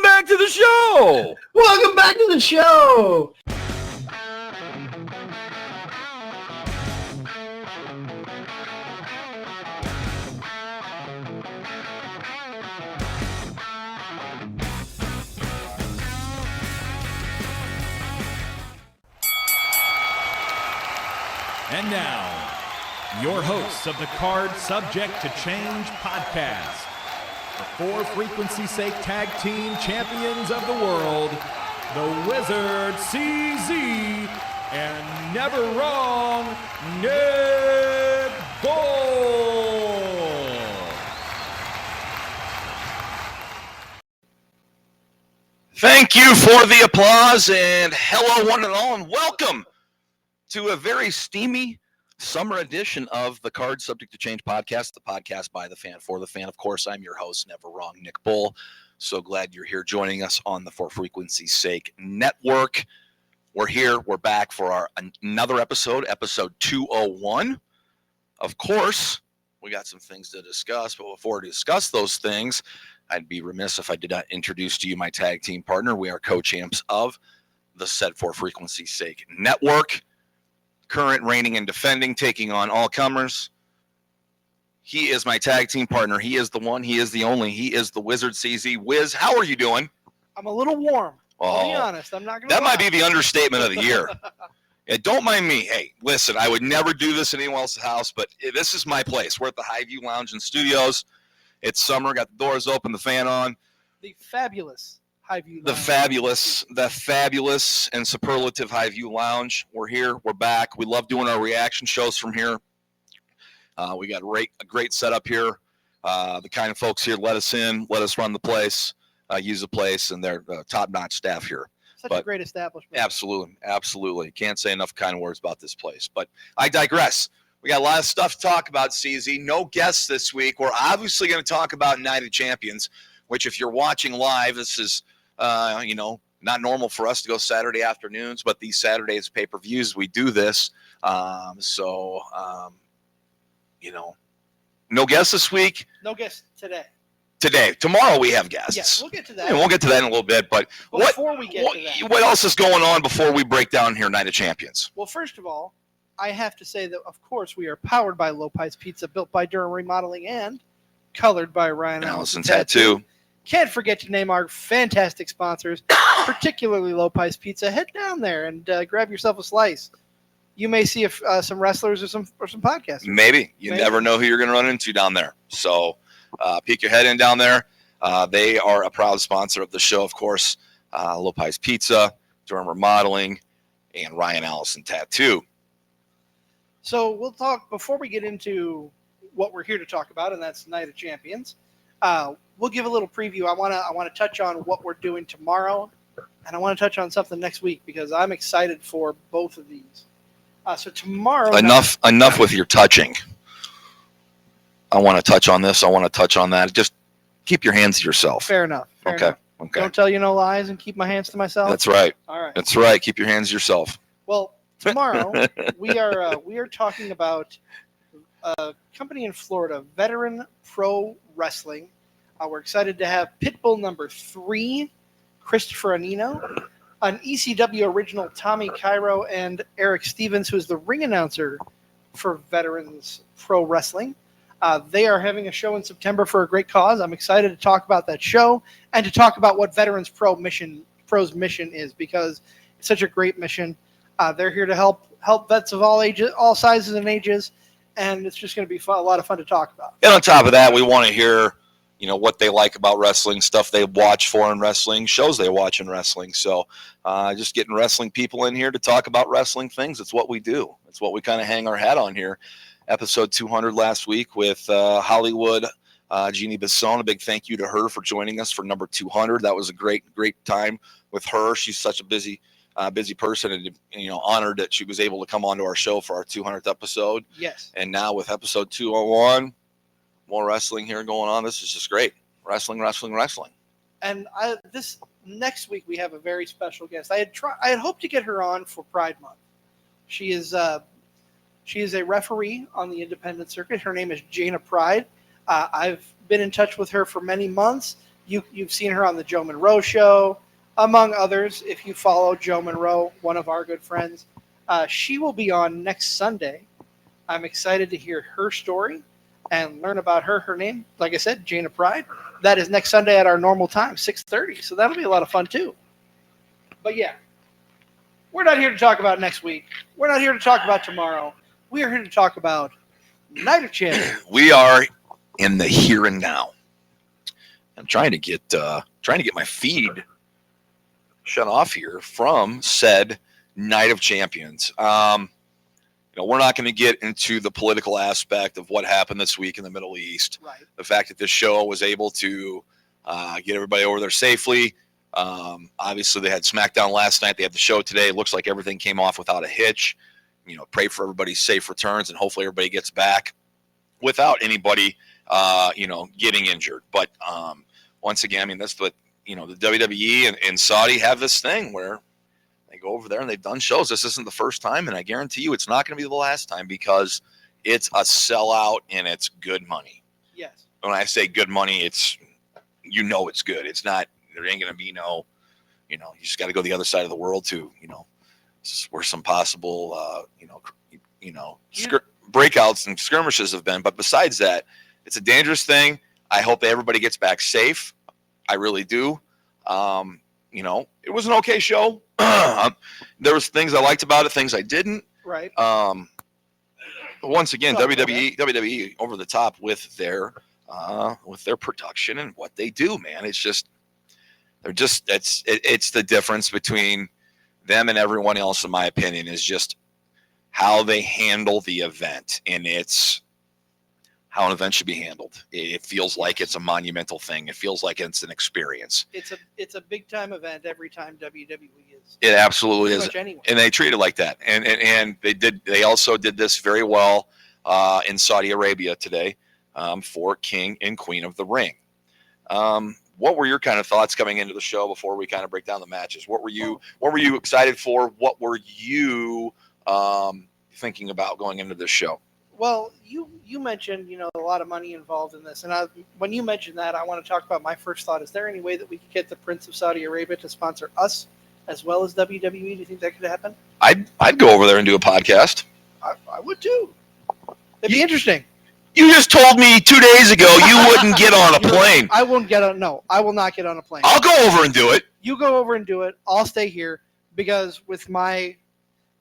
Welcome back to the show. Welcome back to the show. And now, your hosts of the Card Subject to Change podcast, the For Frequency's Sake Tag Team Champions of the World, the Wizard CZ, and Never Wrong Nick Bull. Thank you for the applause, and hello one and all, and welcome to a very steamy summer edition of the Card Subject to Change podcast, the podcast by the fan for the fan. Of course, I'm your host, Never Wrong Nick Bull. So glad you're here joining us on the For Frequency's Sake Network. We're here. We're back for another episode 201. Of course, we got some things to discuss, but before we discuss those things, I'd be remiss if I did not introduce to you my tag team partner. We are co-champs of the said For Frequency's Sake Network. Current reigning and defending, taking on all comers. He is my tag team partner. He is the one. He is the only. He is the Wizard CZ. Wiz, how are you doing? I'm a little warm. I'll be honest. I'm not going to That might be the understatement of the year. Yeah, don't mind me. Hey, listen, I would never do this in anyone else's house, but this is my place. We're at the Highview Lounge and Studios. It's summer. Got the doors open, the fan on. The fabulous Highview Lounge. The fabulous and superlative Highview Lounge. We're here. We're back. We love doing our reaction shows from here. We got a great setup here. The kind of folks here let us in, let us run the place, use the place, and they're top-notch staff here. Such a great establishment. Absolutely. Can't say enough kind words about this place. But I digress. We got a lot of stuff to talk about, CZ. No guests this week. We're obviously going to talk about Night of Champions, which if you're watching live, this is not normal for us to go Saturday afternoons, but these Saturdays pay-per-views, we do this. No guests this week. No guests today. Tomorrow we have guests. Yes, we'll get to that. Yeah, we'll get to that in a little bit, but before we get to that, what else is going on before we break down here Night of Champions? Well, first of all, I have to say that, of course, we are powered by Lopez Pizza, built by Durham Remodeling, and colored by Ryan Allison Tattoo. Can't forget to name our fantastic sponsors, particularly Lopez Pizza. Head down there and grab yourself a slice. You may see some wrestlers or some podcasters. Maybe. You never know who you're going to run into down there. So peek your head in down there. They are a proud sponsor of the show, of course. Lopez Pizza, Durham Remodeling, and Ryan Allison Tattoo. So we'll talk, before we get into what we're here to talk about, and that's Night of Champions. We'll give a little preview. I want to touch on what we're doing tomorrow, and I want to touch on something next week because I'm excited for both of these. So tomorrow, enough with your touching. I want to touch on this. I want to touch on that. Just keep your hands to yourself. Fair enough. Okay. Don't tell you no lies and keep my hands to myself. That's right. All right. That's right. Keep your hands to yourself. Well, tomorrow we are talking about a company in Florida, Veteran Pro Wrestling. We're excited to have Pitbull number 3, Christopher Anino, an ECW original, Tommy Cairo, and Eric Stevens, who is the ring announcer for Veterans Pro Wrestling. They are having a show in September for a great cause. I'm excited to talk about that show and to talk about what Veterans Pro's mission is, because it's such a great mission. They're here to help vets of all ages, all sizes and ages, and it's just going to be a lot of fun to talk about. And on top of that, we want to hear, what they like about wrestling, stuff they watch for in wrestling, shows they watch in wrestling. So just getting wrestling people in here to talk about wrestling things. It's what we do. It's what we kind of hang our hat on here. Episode 200 last week with Hollywood Jeannie Bisson. A big thank you to her for joining us for number 200. That was a great time with her. She's such a busy person, and honored that she was able to come onto our show for our 200th episode. Yes. And now with episode 201, more wrestling here going on. This is just great. Wrestling. And this next week we have a very special guest. I had hoped to get her on for Pride Month. She is a referee on the independent circuit. Her name is Jana Pride. I've been in touch with her for many months. You've seen her on the Joe Monroe Show, among others. If you follow Joe Monroe, one of our good friends, she will be on next Sunday. I'm excited to hear her story and learn about her. Her name, like I said, Jana Pride. That is next Sunday at our normal time, 6:30. So that'll be a lot of fun too. But yeah, we're not here to talk about next week. We're not here to talk about tomorrow. We are here to talk about Night of Champions. We are in the here and now. I'm trying to get my feed shut off here from said Night of Champions. We're not going to get into the political aspect of what happened this week in the Middle East. Right. The fact that this show was able to get everybody over there safely. Obviously, they had SmackDown last night. They have the show today. It looks like everything came off without a hitch. Pray for everybody's safe returns, and hopefully everybody gets back without anybody, getting injured. But once again, that's what, the WWE and Saudi have this thing where they go over there and they've done shows. This isn't the first time, and I guarantee you it's not going to be the last time because it's a sellout and it's good money. Yes. When I say good money, it's it's good. It's not, there ain't going to be no, you just got to go the other side of the world to, where some possible, breakouts and skirmishes have been. But besides that, it's a dangerous thing. I hope everybody gets back safe. I really do. It was an okay show. There was things I liked about it, things I didn't. Right. Once again, WWE over the top with their production and what they do, man. It's the difference between them and everyone else, in my opinion, is just how they handle the event, and it's how an event should be handled. It feels like it's a monumental thing. It feels like it's an experience. It's a big time event every time WWE is. It absolutely is, anyway. And they treat it like that. And they also did this very well in Saudi Arabia today for King and Queen of the Ring. What were your kind of thoughts coming into the show before we kind of break down the matches? What were you excited for? What were you thinking about going into this show? Well, you mentioned, a lot of money involved in this. And when you mentioned that, I want to talk about my first thought. Is there any way that we could get the Prince of Saudi Arabia to sponsor us as well as WWE? Do you think that could happen? I'd go over there and do a podcast. I would too. It'd be interesting. You just told me 2 days ago you wouldn't get on a plane. I won't I will not get on a plane. I'll go over and do it. You go over and do it. I'll stay here because with my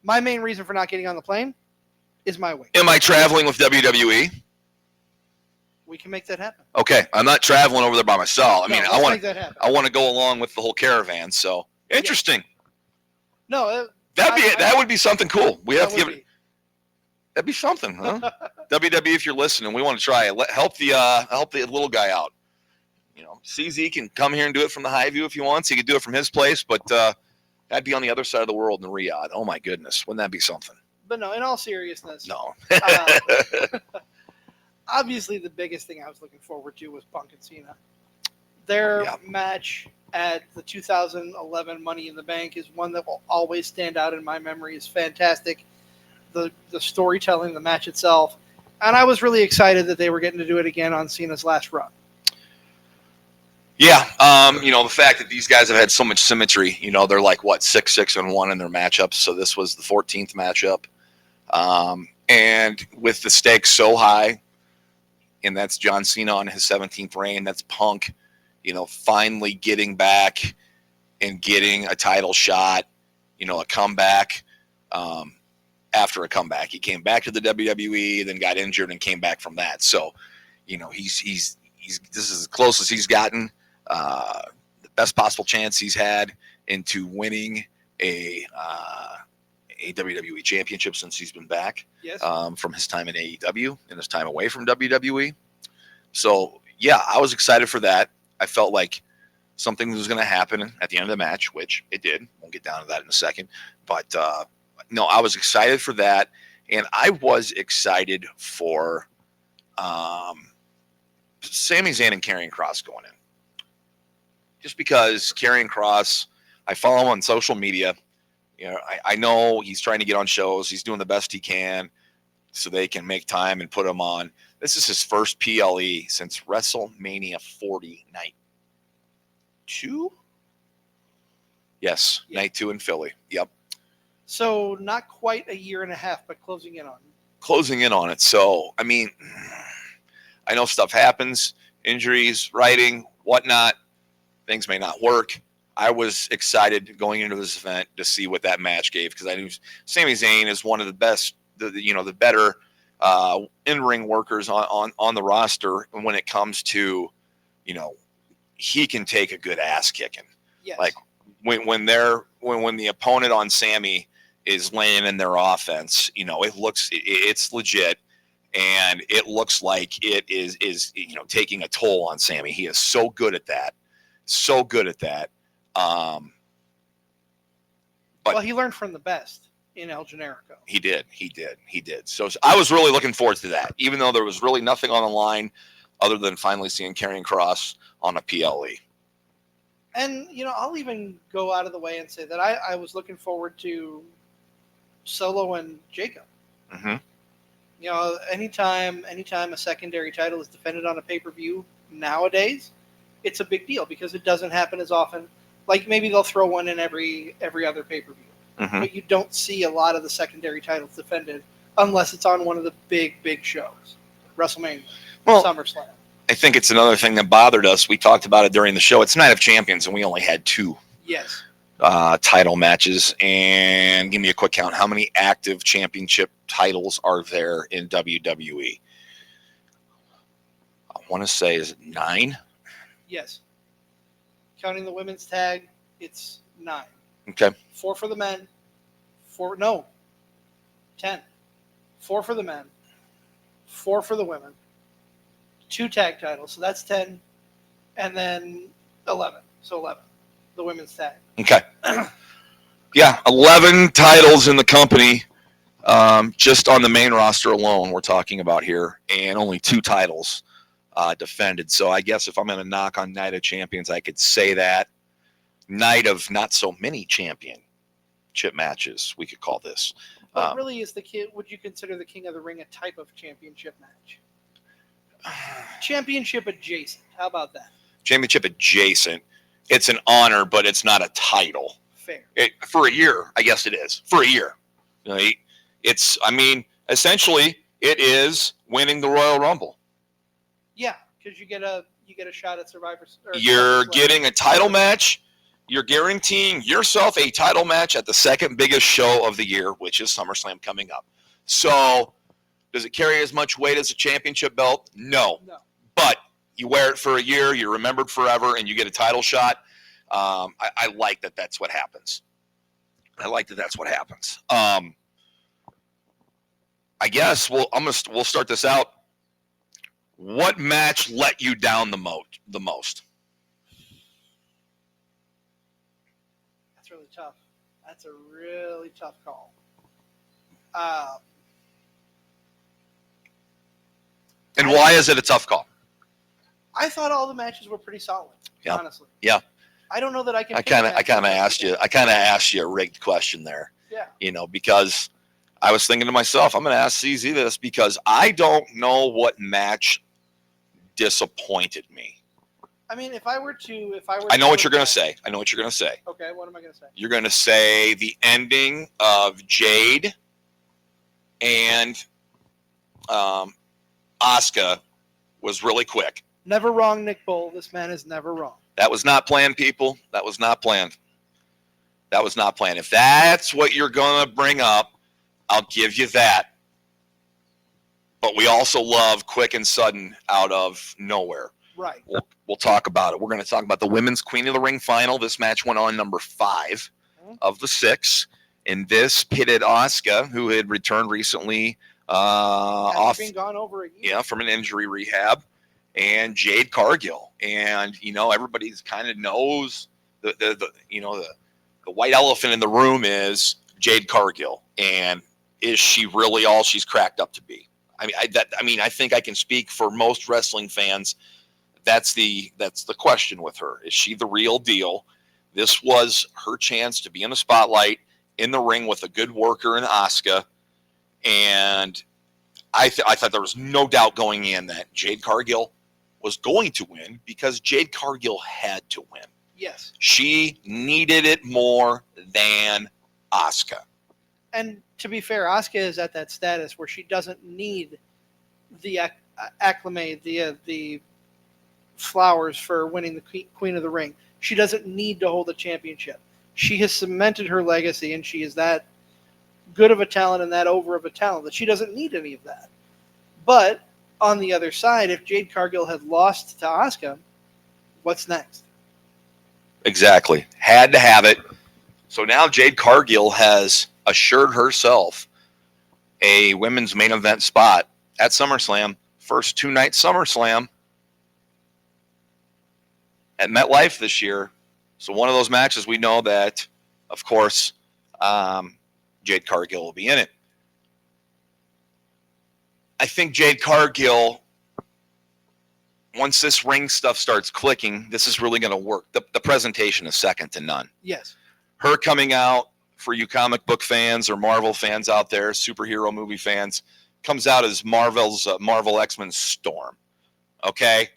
main reason for not getting on the plane is my weight. Am I traveling with WWE? We can make that happen. Okay, I'm not traveling over there by myself. I want that happen. I want to go along with the whole caravan. So interesting. Yeah. No, that would be something cool. We have to give it. Be. That'd be something, huh? WWE, if you're listening, we want to try it. Help the little guy out. CZ can come here and do it from the High View if he wants. He could do it from his place, but that'd be on the other side of the world in Riyadh. Oh my goodness, wouldn't that be something? But no, in all seriousness, no. Obviously, the biggest thing I was looking forward to was Punk and Cena. Their match at the 2011 Money in the Bank is one that will always stand out in my memory. It's fantastic. The storytelling, the match itself, and I was really excited that they were getting to do it again on Cena's last run. Yeah, the fact that these guys have had so much symmetry, they're like, 6-6-1 in their matchups. So this was the 14th matchup. And with the stakes so high, and that's John Cena on his 17th reign, that's Punk, finally getting back and getting a title shot, a comeback. After a comeback, he came back to the WWE, then got injured and came back from that. So, he's this is as close as he's gotten. The best possible chance he's had into winning a WWE championship since he's been back. Yes. From his time in AEW and his time away from WWE. So, yeah, I was excited for that. I felt like something was going to happen at the end of the match, which it did. We'll get down to that in a second. But, no, I was excited for that. And I was excited for Sami Zayn and Karrion Kross going in. Just because Karrion Kross, I follow him on social media. I know he's trying to get on shows. He's doing the best he can so they can make time and put him on. This is his first PLE since WrestleMania 40 night. 2. Yes, Yeah. night 2 in Philly. Yep. So not quite a year and a half, but closing in on. it. So, I mean, I know stuff happens, injuries, writing, whatnot. Things may not work. I was excited going into this event to see what that match gave because I knew Sami Zayn is one of the best, the better in-ring workers on the roster. And when it comes to, he can take a good ass kicking. Yes. Like when the opponent on Sami is laying in their offense, it's legit. And it looks like it is taking a toll on Sami. He is so good at that. But Well, he learned from the best in El Generico. He did. So I was really looking forward to that, even though there was really nothing on the line other than finally seeing Karrion Kross on a PLE. And, I'll even go out of the way and say that I was looking forward to Solo and Jacob. Mm-hmm. Anytime a secondary title is defended on a pay-per-view nowadays, it's a big deal because it doesn't happen as often. Like maybe they'll throw one in every other pay-per-view. Mm-hmm. But you don't see a lot of the secondary titles defended unless it's on one of the big shows. WrestleMania, SummerSlam. I think it's another thing that bothered us. We talked about it during the show. It's Night of Champions, and we only had 2 yes. Title matches. And give me a quick count. How many active championship titles are there in WWE? I want to say, is it 9? Yes. Counting the women's tag, it's 9. Okay. 4 for the men. 10. 4 for the men. 4 for the women. 2 tag titles, so that's 10. And then 11. So 11. The women's tag. Okay. Yeah, 11 titles in the company, just on the main roster alone we're talking about here, and only 2 titles defended. So I guess if I'm going to knock on Night of Champions, I could say that. Night of not so many championship matches, we could call this. But really, would you consider the King of the Ring a type of championship match? Championship adjacent. How about that? Championship adjacent. It's an honor, but it's not a title. Fair. For a year, I guess it is. For a year. Essentially, it is winning the Royal Rumble. Yeah, because you get a shot at Survivor. You're getting a title match. You're guaranteeing yourself a title match at the second biggest show of the year, which is SummerSlam coming up. So, does it carry as much weight as a championship belt? No. But you wear it for a year, you're remembered forever, and you get a title shot. I like that that's what happens. I guess we'll start this out. What match let you down the most? That's really tough. That's a really tough call. And why is it a tough call? I thought all the matches were pretty solid. Yeah. Honestly. Yeah. I don't know that I can. I kind of asked you a rigged question there. Yeah. Because I was thinking to myself, I'm going to ask CZ this because I don't know what match disappointed me. I mean, if I were to. I know what you're going to say. Okay, what am I going to say? You're going to say the ending of Jade and Asuka was really quick. Never wrong, Nick Bull. This man is never wrong. That was not planned, people. That was not planned. If that's what you're going to bring up, I'll give you that. But we also love quick and sudden out of nowhere. Right. We'll talk about it. We're going to talk about the Women's Queen of the Ring final. This match went on number 5 of the 6. And this pitted Asuka, who had returned recently being gone over a year. Yeah, from an injury rehab, and Jade Cargill. And everybody's kind of knows the white elephant in the room is Jade Cargill, and is she really all she's cracked up to be? I think I can speak for most wrestling fans. That's the question with her. Is she the real deal? This was her chance to be in the spotlight, in the ring with a good worker in Asuka, and I thought there was no doubt going in that Jade Cargill was going to win because Jade Cargill had to win. Yes. She needed it more than Asuka. And to be fair, Asuka is at that status where she doesn't need the acclimate, the flowers for winning the Queen of the Ring. She doesn't need to hold the championship. She has cemented her legacy, and she is that good of a talent and that over of a talent that she doesn't need any of that. But on the other side, if Jade Cargill had lost to Asuka, what's next? Exactly. Had to have it. So now Jade Cargill has assured herself a women's main event spot at SummerSlam. First two-night SummerSlam at MetLife this year. So one of those matches we know that, of course, Jade Cargill will be in it. I think Jade Cargill, once this ring stuff starts clicking, this is really going to work. The presentation is second to none. Yes. Her coming out, for you comic book fans or Marvel fans out there, superhero movie fans, comes out as Marvel's Marvel X-Men Storm. Okay?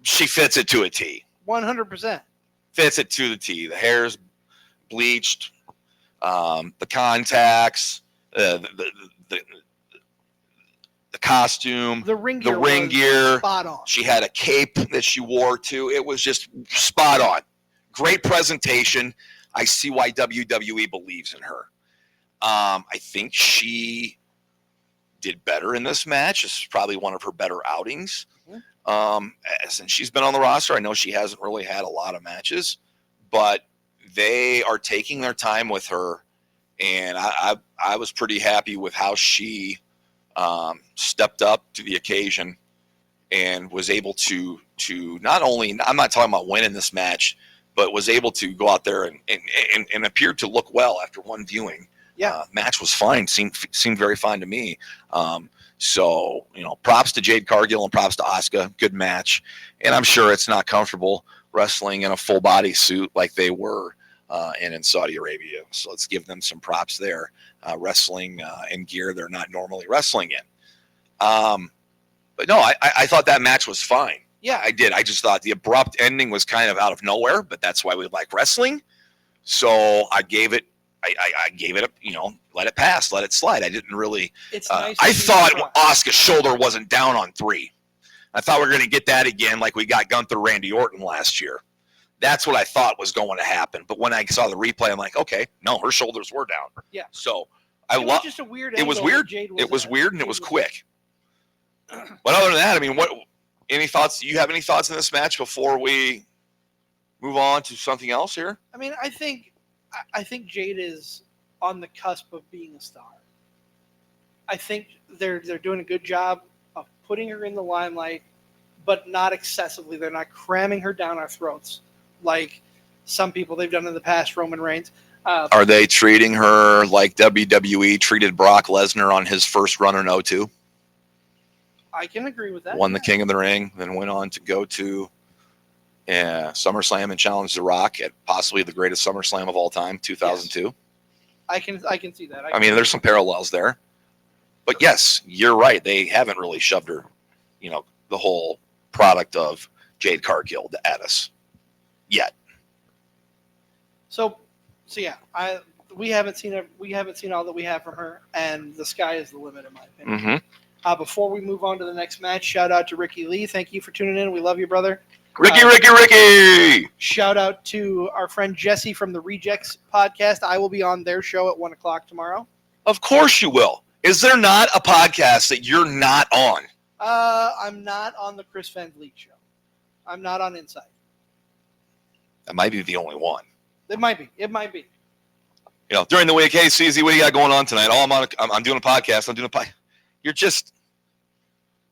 She fits it to a T. 100%. Fits it to the T. The hair's bleached, the contacts, the costume, The ring gear. Spot on. She had a cape that she wore too. It was just spot on. Great presentation. I see why WWE believes in her. I think she did better in this match. This is probably one of her better outings. Since she's been on the roster, I know she hasn't really had a lot of matches, but they are taking their time with her, and I was pretty happy with how she stepped up to the occasion and was able to not only, I'm not talking about winning this match, but was able to go out there and appeared to look well after one viewing. Yeah. Match was fine. Seemed very fine to me. So, props to Jade Cargill and props to Asuka. Good match. And I'm sure it's not comfortable wrestling in a full body suit like they were in Saudi Arabia. So let's give them some props there. Wrestling in gear they're not normally wrestling in. But no, I thought that match was fine. Yeah, I did. I just thought the abrupt ending was kind of out of nowhere, but that's why we like wrestling. So I gave it, I gave it, let it pass, let it slide. I didn't really. It's nice. I thought Asuka's shoulder wasn't down on 3. I thought we were going to get that again, like we got Gunther Randy Orton last year. That's what I thought was going to happen. But when I saw the replay, I'm like, okay, no, her shoulders were down. Yeah. So it was just a weird. It was weird. It was weird, and it was quick. But other than that, I mean, what? Any thoughts? Do you have any thoughts in this match before we move on to something else here? I mean, I think Jade is on the cusp of being a star. I think they're doing a good job of putting her in the limelight, but not excessively. They're not cramming her down our throats like some people they've done in the past. Roman Reigns. Are they treating her like WWE treated Brock Lesnar on his first run in 02? I can agree with that. Won the King of the Ring, then went on to go to SummerSlam and challenge The Rock at possibly the greatest SummerSlam of all time, 2002. Yes. I can see that. I mean, there's some parallels there. But yes, you're right. They haven't really shoved her, the whole product of Jade Cargill at us yet. So yeah, we haven't seen all that we have from her, and the sky is the limit in my opinion. Mm-hmm. Before we move on to the next match, shout out to Ricky Lee. Thank you for tuning in. We love you, brother. Ricky! Shout out to our friend Jesse from the Rejects podcast. I will be on their show at 1:00 tomorrow. Of course you will. Is there not a podcast that you're not on? I'm not on the Chris Van Vliet show. I'm not on Insight. That might be the only one. It might be. During the week, hey, CZ, what do you got going on tonight? I'm doing a podcast.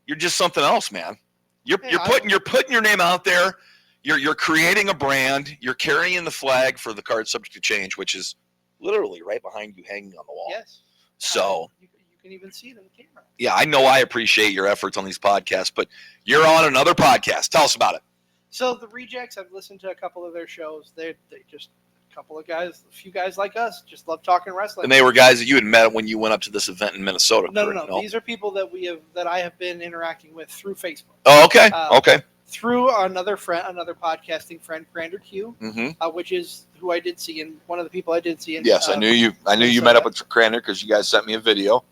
You're just something else, man. You're putting your name out there. You're creating a brand. You're carrying the flag for the card subject to change, which is literally right behind you, hanging on the wall. Yes. So you can even see it in the camera. Yeah, I know. I appreciate your efforts on these podcasts, but you're on another podcast. Tell us about it. So the Rejects, I've listened to a couple of their shows. They just a couple of guys, a few guys like us, just love talking wrestling. And they were guys that you had met when you went up to this event in Minnesota. No. These are people that I have been interacting with through Facebook. Oh, okay. Okay. through another podcasting friend, Crander Q, Mm-hmm. which is who I did see, and one of the people I did see. In, Yes, I knew you. I knew you met up with Crander because you guys sent me a video.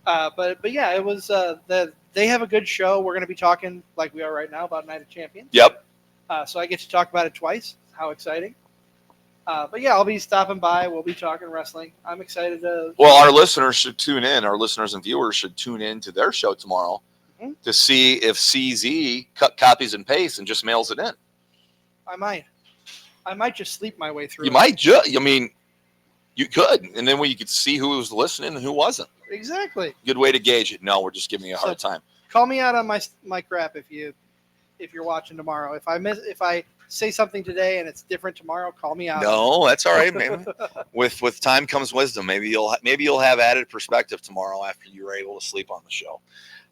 But yeah, it was they have a good show. We're going to be talking like we are right now about Night of Champions. Yep. So I get to talk about it twice. How exciting! But yeah, I'll be stopping by. We'll be talking wrestling. I'm excited to. Well, our listeners should tune in. Our listeners and viewers should tune in to their show tomorrow to see if CZ copies and pastes and just mails it in. I might just sleep my way through. You might just. I mean, you could, and then you could see who was listening and who wasn't. Exactly. Good way to gauge it. No, we're just giving you a hard time. Call me out on my crap if you're watching tomorrow. If I say something today and it's different tomorrow, call me out. No, that's all right, man. With time comes wisdom. Maybe you'll have added perspective tomorrow after you're able to sleep on the show.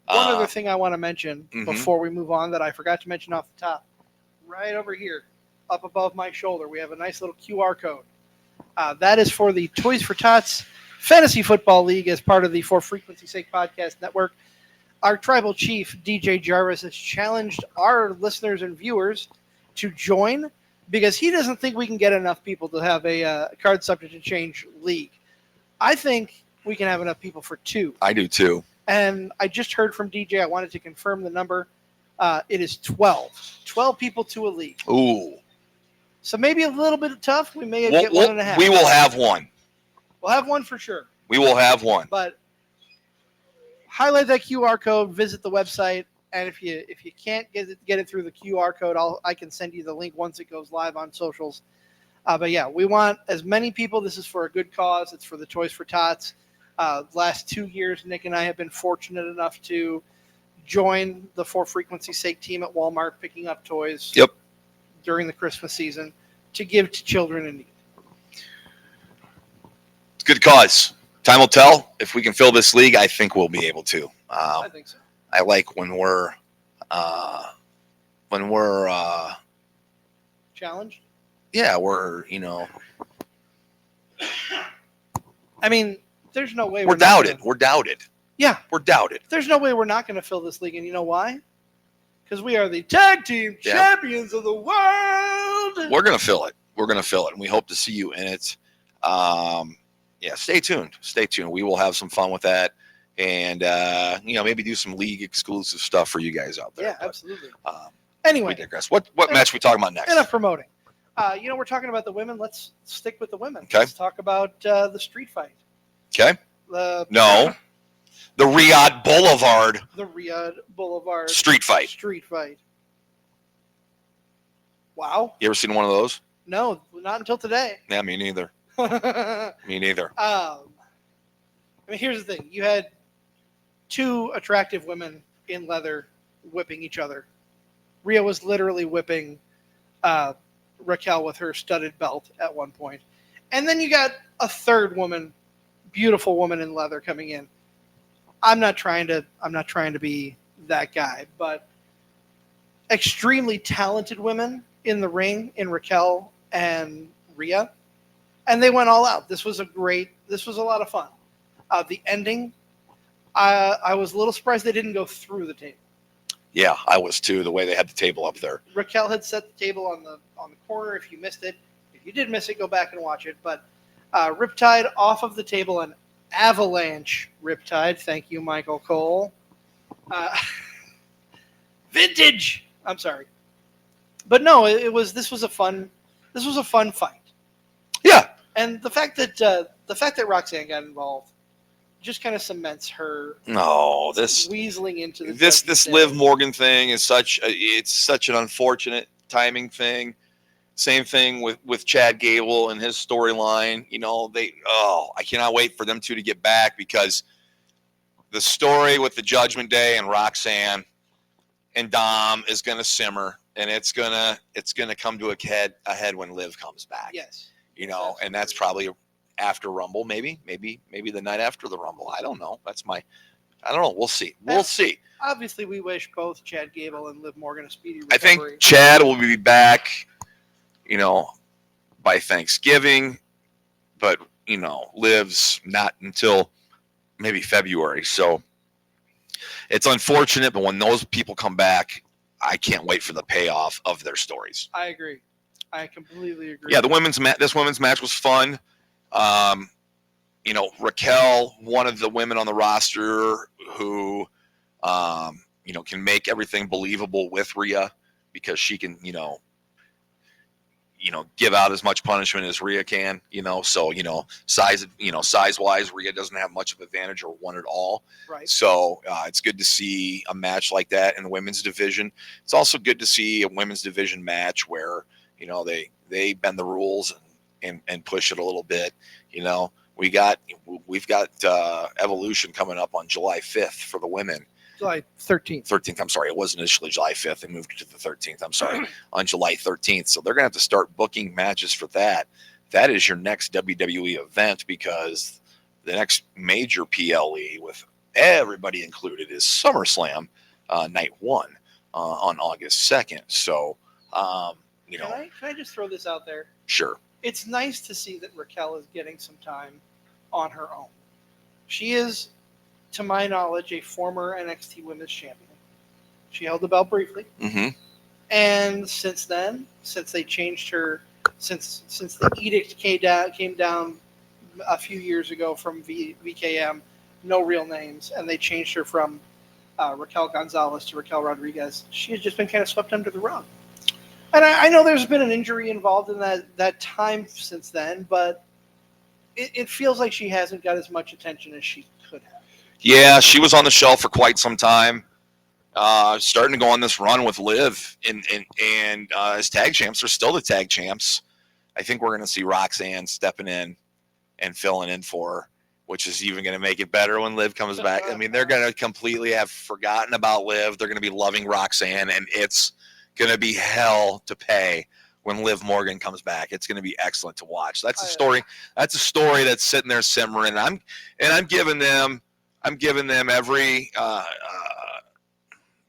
One other thing I want to mention before we move on that I forgot to mention off the top, right over here, up above my shoulder, we have a nice little QR code. That is for the Toys for Tots Fantasy Football League as part of the For Frequency's Sake Podcast Network. Our tribal chief, DJ Jarvis, has challenged our listeners and viewers to join because he doesn't think we can get enough people to have a card subject to change league. I think we can have enough people for 2. I do too. And I just heard from DJ. I wanted to confirm the number. It is 12. 12 people to a league. Ooh. So maybe a little bit tough. We may get 1.5. We will have one. We'll have one for sure. We will have one. But highlight that QR code, visit the website, and if you can't get it through the QR code, I can send you the link once it goes live on socials. But yeah, we want as many people. This is for a good cause. It's for the Toys for Tots. Last 2 years, Nick and I have been fortunate enough to join the For Frequency's Sake team at Walmart, picking up toys. Yep. During the Christmas season to give to children in need. It's a good cause. Time will tell. If we can fill this league, I think we'll be able to. I think so. I like when we're challenged. Yeah, we're I mean, there's no way we're doubted. We're doubted. Yeah, we're doubted. There's no way we're not going to fill this league, and you know why? Because we are the tag team champions of the world. We're going to fill it. We're going to fill it, and we hope to see you in it. Stay tuned. Stay tuned. We will have some fun with that, and maybe do some league exclusive stuff for you guys out there. Yeah, absolutely. Anyway, we digress. What match are we talking about next? Enough promoting. We're talking about the women. Let's stick with the women. Okay. Let's talk about the street fight. Okay. The Riyadh Boulevard. The Riyadh Boulevard street fight. Street fight. Wow. You ever seen one of those? No, not until today. Yeah, me neither. Me neither. Here's the thing. You had 2 attractive women in leather whipping each other. Rhea was literally whipping Raquel with her studded belt at one point. And then you got a third woman, beautiful woman in leather coming in. I'm not trying to be that guy, but extremely talented women in the ring in Raquel and Rhea, and they went all out. This was a lot of fun. The ending, I was a little surprised they didn't go through the table. Yeah, I was too. The way they had the table up there. Raquel had set the table on the corner. If you missed it, if you did miss it, go back and watch it. But Riptide off of the table and avalanche Riptide. Thank you, Michael Cole. Vintage. I'm sorry, but no, this was a fun fight. Yeah, and the fact that Roxanne got involved just kind of cements her. No, this weaseling into the this Liv Morgan thing is such an unfortunate timing thing. Same thing with Chad Gable and his storyline. I cannot wait for them two to get back, because the story with the Judgment Day and Roxanne and Dom is going to simmer, and it's gonna come to a head when Liv comes back. Yes. And that's probably after Rumble, maybe the night after the Rumble. I don't know. I don't know. We'll see. We'll see. Obviously, we wish both Chad Gable and Liv Morgan a speedy recovery. I think Chad will be back, by Thanksgiving, but Liv's not until maybe February. So it's unfortunate, but when those people come back, I can't wait for the payoff of their stories. I agree. I completely agree. Yeah, this women's match was fun. Raquel, one of the women on the roster who, can make everything believable with Rhea because she can, give out as much punishment as Rhea can, so, size-wise, Rhea doesn't have much of an advantage or one at all. Right. So it's good to see a match like that in the women's division. It's also good to see a women's division match where, they bend the rules and push it a little bit. We've got Evolution coming up on July 5th for the women. July 13th. 13th, I'm sorry. It wasn't initially July 5th. They moved it to the 13th. I'm sorry. On July 13th. So they're going to have to start booking matches for that. That is your next WWE event because the next major PLE with everybody included is SummerSlam night 1 on August 2nd. So, Can I just throw this out there? Sure. It's nice to see that Raquel is getting some time on her own. She is, to my knowledge, a former NXT Women's Champion. She held the belt briefly. Mm-hmm. And since then, since they changed her, since the edict came down a few years ago from VKM, no real names, and they changed her from Raquel Gonzalez to Raquel Rodriguez, she has just been kind of swept under the rug. And I know there's been an injury involved in that time since then, but it feels like she hasn't got as much attention as she could have. Yeah, she was on the shelf for quite some time. Starting to go on this run with Liv, and as tag champs, they're still the tag champs. I think we're going to see Roxanne stepping in and filling in for her, which is even going to make it better when Liv comes back. I mean, they're going to completely have forgotten about Liv. They're going to be loving Roxanne, and it's going to be hell to pay when Liv Morgan comes back. It's going to be excellent to watch. That's a story. That's a story that's sitting there simmering. I'm giving them every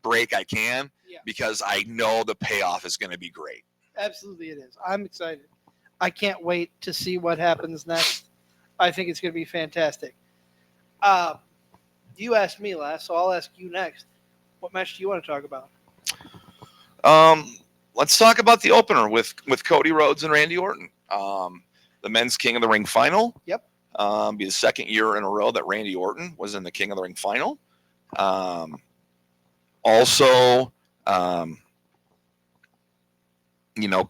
break I can because I know the payoff is going to be great. Absolutely, it is. I'm excited. I can't wait to see what happens next. I think it's going to be fantastic. You asked me last, so I'll ask you next. What match do you want to talk about? Let's talk about the opener with Cody Rhodes and Randy Orton. The men's King of the Ring final. Yep. Be the second year in a row that Randy Orton was in the King of the Ring final. Also,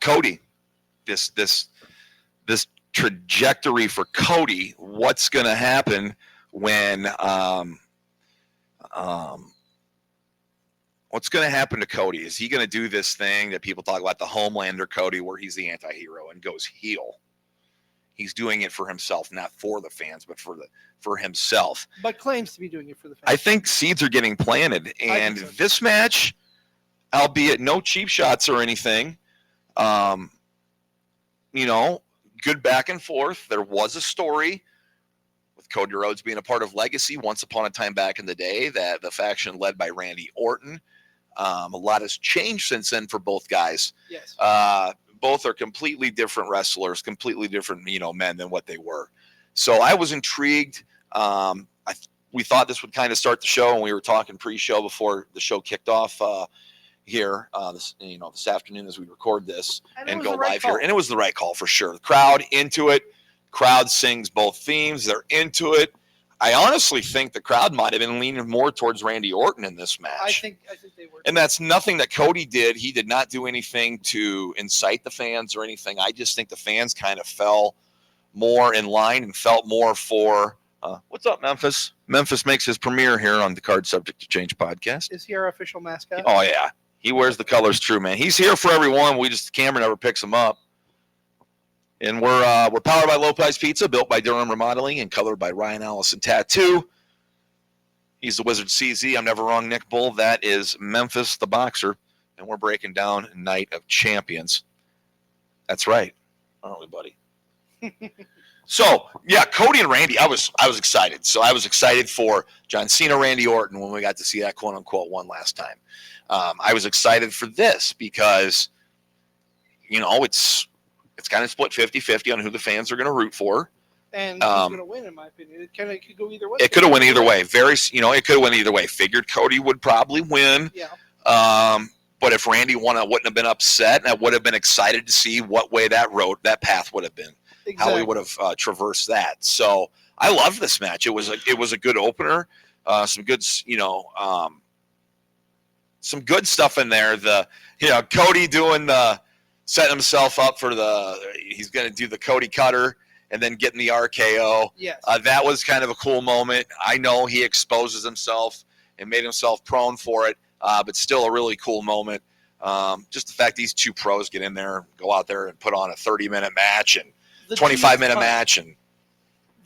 Cody, this trajectory for Cody. What's going to happen when? What's going to happen to Cody? Is he going to do this thing that people talk about, the Homelander Cody, where he's the anti-hero and goes heel? He's doing it for himself, not for the fans, but for himself. But claims to be doing it for the fans. I think seeds are getting planted. And this match, albeit no cheap shots or anything, good back and forth. There was a story with Cody Rhodes being a part of Legacy once upon a time back in the day, that the faction led by Randy Orton. A lot has changed since then for both guys. Yes. Both are completely different wrestlers, completely different, men than what they were. So I was intrigued. We thought this would kind of start the show, and we were talking pre-show before the show kicked off here, this afternoon as we record this and go live here. And it was the right call for sure. The crowd into it. Crowd sings both themes. They're into it. I honestly think the crowd might have been leaning more towards Randy Orton in this match. I think they were. And that's nothing that Cody did. He did not do anything to incite the fans or anything. I just think the fans kind of fell more in line and felt more for what's up, Memphis? Memphis makes his premiere here on the Card Subject to Change podcast. Is he our official mascot? Oh, yeah. He wears the colors true, man. He's here for everyone. The camera never picks him up. And we're powered by Lopez Pizza, built by Durham Remodeling, and colored by Ryan Allison Tattoo. He's the Wizard CZ. I'm never wrong, Nick Bull. That is Memphis the Boxer. And we're breaking down Night of Champions. That's right. Aren't we, buddy? So, yeah, Cody and Randy, I was excited. So I was excited for John Cena, Randy Orton when we got to see that quote-unquote one last time. I was excited for this because, it's kind of split 50-50 on who the fans are going to root for. And who's going to win, in my opinion. It could go either way. It could have went either way. It could have went either way. Figured Cody would probably win. Yeah. But if Randy won, I wouldn't have been upset, and I would have been excited to see what way that path would have been, how we would have traversed that. So I loved this match. It was a good opener. Some good, some good stuff in there. Cody doing setting himself up for he's going to do the Cody Cutter and then getting the RKO. Yes. That was kind of a cool moment. I know he exposes himself and made himself prone for it. But still a really cool moment. Just the fact these two pros get in there, go out there and put on a 30-minute match and 25-minute match. And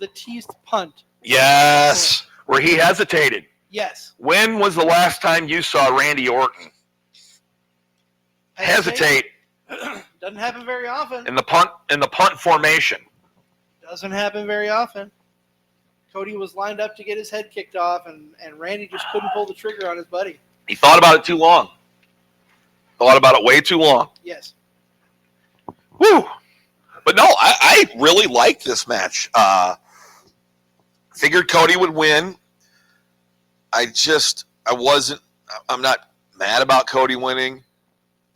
the teased punt. Yes, where he hesitated. Yes. When was the last time you saw Randy Orton hesitate? Doesn't happen very often. In the punt formation. Doesn't happen very often. Cody was lined up to get his head kicked off, and Randy just couldn't pull the trigger on his buddy. He thought about it too long. Thought about it way too long. Yes. Woo! But no, I really liked this match. Figured Cody would win. I'm not mad about Cody winning.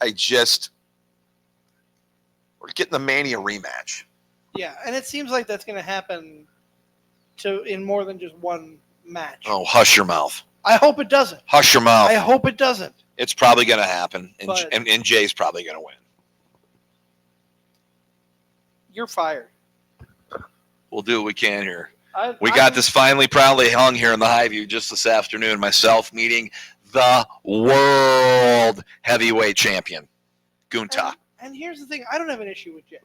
We're getting the Mania rematch. Yeah, and it seems like that's going to happen in more than just one match. Oh, hush your mouth. I hope it doesn't. Hush your mouth. I hope it doesn't. It's probably going to happen, But and Jay's probably going to win. You're fired. We'll do what we can here. We got this finally proudly hung here in the Highview just this afternoon. Myself meeting the world heavyweight champion, Gunta. And here's the thing: I don't have an issue with Jay.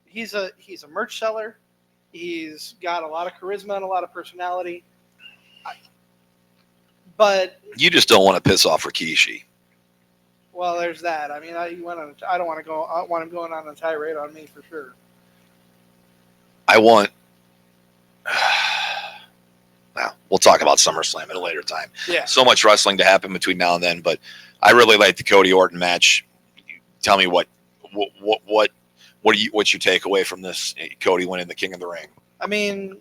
He's a merch seller. He's got a lot of charisma and a lot of personality. But you just don't want to piss off Rikishi. Well, there's that. I mean, I don't want to go. I want him going on a tirade on me for sure. Well, we'll talk about SummerSlam at a later time. Yeah. So much wrestling to happen between now and then, but I really like the Cody Orton match. Tell me what's your takeaway from this? Cody winning the King of the Ring. I mean,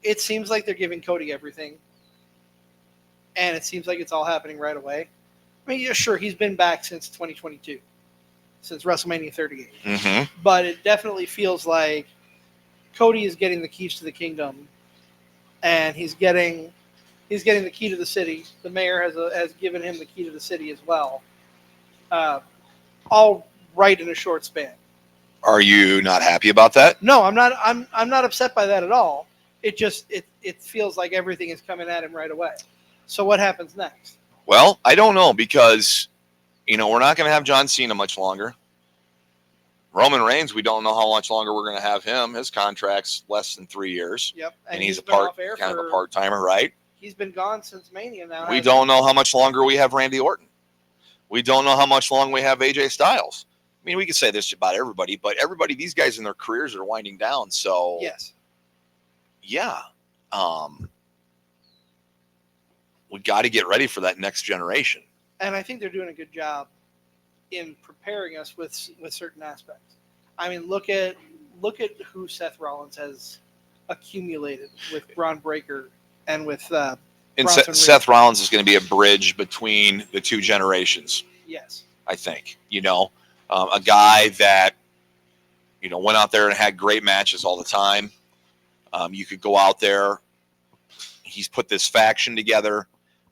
it seems like they're giving Cody everything, and it seems like it's all happening right away. I mean, yeah, sure, he's been back since 2022, since WrestleMania 38, but it definitely feels like Cody is getting the keys to the kingdom, and he's getting the key to the city. The mayor has given him the key to the city as well. All right in a short span. Are you not happy about that? No, I'm not. I'm not upset by that at all. It just it feels like everything is coming at him right away. So what happens next? Well, I don't know because we're not going to have John Cena much longer. Roman Reigns, we don't know how much longer we're going to have him. His contract's less than 3 years. Yep, and he's a part-timer, right? He's been gone since Mania now. We don't know how much longer we have Randy Orton. We don't know how much longer we have AJ Styles. I mean, we could say this about everybody, but these guys in their careers are winding down. So yes, yeah, we got to get ready for that next generation. And I think they're doing a good job in preparing us with certain aspects. I mean, look at who Seth Rollins has accumulated with Braun Breaker and with Seth Rollins is going to be a bridge between the two generations. Yes, I think a guy that went out there and had great matches all the time. You could go out there. He's put this faction together.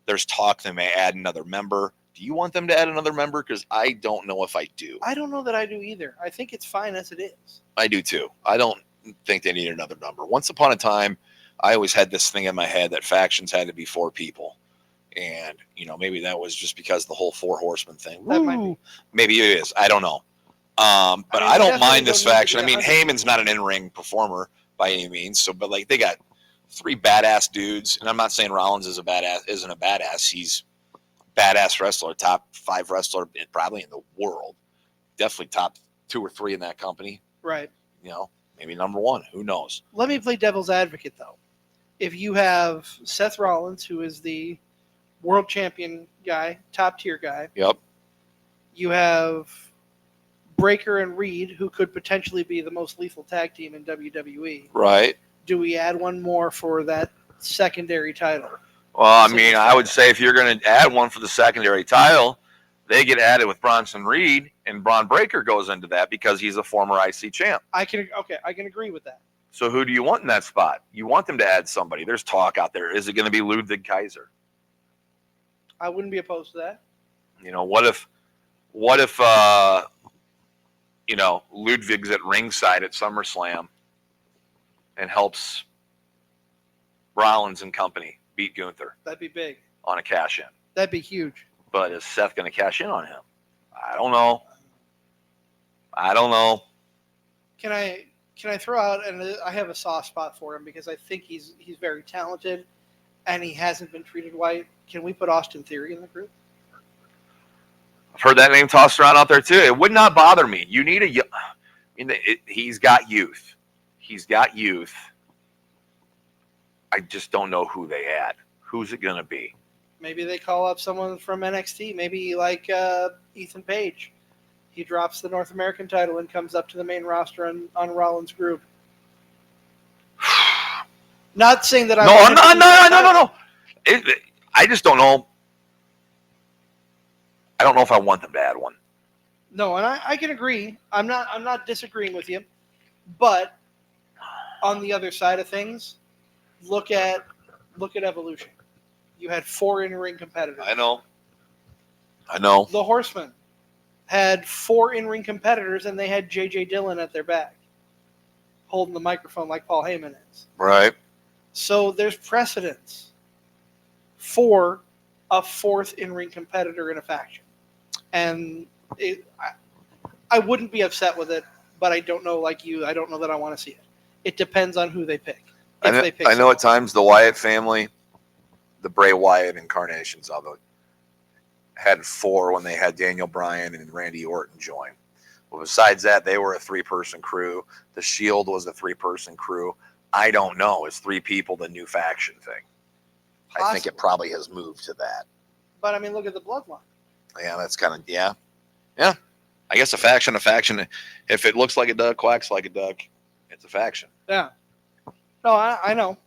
There's talk they may add another member. Do you want them to add another member? Because I don't know if I do. I don't know that I do either. I think it's fine as it is. I do too. I don't think they need another member. Once upon a time, I always had this thing in my head that factions had to be 4 people. And, maybe that was just because the whole 4 horsemen thing. That might be. Maybe it is. I don't know. But I don't mind this faction. I mean, Heyman's not an in-ring performer by any means. But they got 3 badass dudes. And I'm not saying Rollins isn't a badass. He's a badass wrestler, top 5 wrestler probably in the world. Definitely top 2 or 3 in that company. Right. Maybe number 1. Who knows? Let me play devil's advocate, though. If you have Seth Rollins, who is the world champion guy, top tier guy. Yep. You have Breaker and Reed, who could potentially be the most lethal tag team in WWE. Right. Do we add one more for that secondary title? Well, I mean, I would say if you're going to add one for the secondary title, They get added with Bronson Reed, and Braun Breaker goes into that because he's a former IC champ. I can agree with that. So who do you want in that spot? You want them to add somebody. There's talk out there. Is it going to be Ludwig Kaiser? I wouldn't be opposed to that. What if Ludwig's at ringside at SummerSlam and helps Rollins and company beat Gunther That'd be big. on a cash-in? That'd be huge. But is Seth going to cash in on him? I don't know. Can I throw out, and I have a soft spot for him because I think he's very talented, and he hasn't been treated right. Can we put Austin Theory in the group? I've heard that name tossed around out there too. It would not bother me. You need he's got youth. I just don't know who they add. Who's it going to be? Maybe they call up someone from NXT. Maybe like Ethan Page. He drops the North American title and comes up to the main roster on Rollins' group. Not saying that No. I just don't know. I don't know if I want them to add one. No, and I can agree. I'm not disagreeing with you, but on the other side of things, look at Evolution. You had 4 in-ring competitors. I know. The Horsemen had 4 in-ring competitors, and they had J.J. Dillon at their back, holding the microphone like Paul Heyman is. Right. So there's precedence for a 4th in-ring competitor in a faction. And I wouldn't be upset with it, but I don't know, like you, I don't know that I want to see it. It depends on who they pick. I know at times the Wyatt family, the Bray Wyatt incarnations of it, had 4 when they had Daniel Bryan and Randy Orton join. Well, besides that, they were a 3-person crew. The Shield was a 3-person crew. I don't know. Is 3 people the new faction thing? Possibly. I think it probably has moved to that. But I mean, look at the Bloodline. Yeah, that's kind of, yeah. I guess a faction. If it looks like a duck, quacks like a duck, it's a faction. Yeah. No, I know.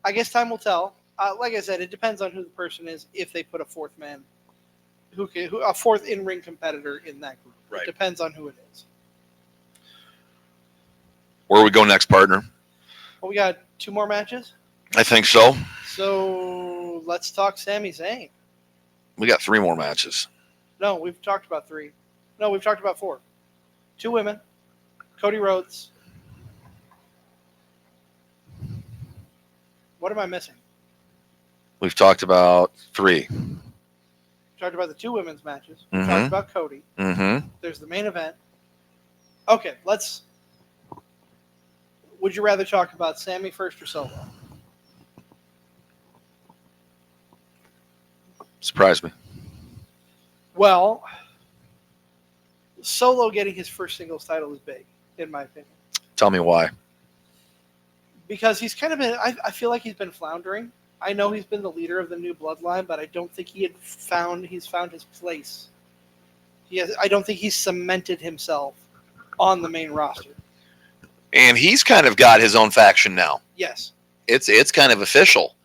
I guess time will tell. Like I said, it depends on who the person is. If they put a 4th man, a 4th in-ring competitor in that group, Right. It depends on who it is. Where we go next, partner? Well, we got 2 more matches. I think so. So let's talk Sami Zayn. We got 3 more matches. No, we've talked about 3. No, we've talked about 4. 2 women. Cody Rhodes. What am I missing? We've talked about 3. We talked about the 2 women's matches. We Mhm. talked about Cody. Mm-hmm. There's the main event. Okay, would you rather talk about Sammy first or Solo? Surprised me. Well, Solo getting his first singles title is big, in my opinion. Tell me why. Because he's kind of been, I feel like he's been floundering. I know he's been the leader of the new bloodline, but I don't think he's found his place. I don't think he's cemented himself on the main roster. And he's kind of got his own faction now. Yes. It's kind of official.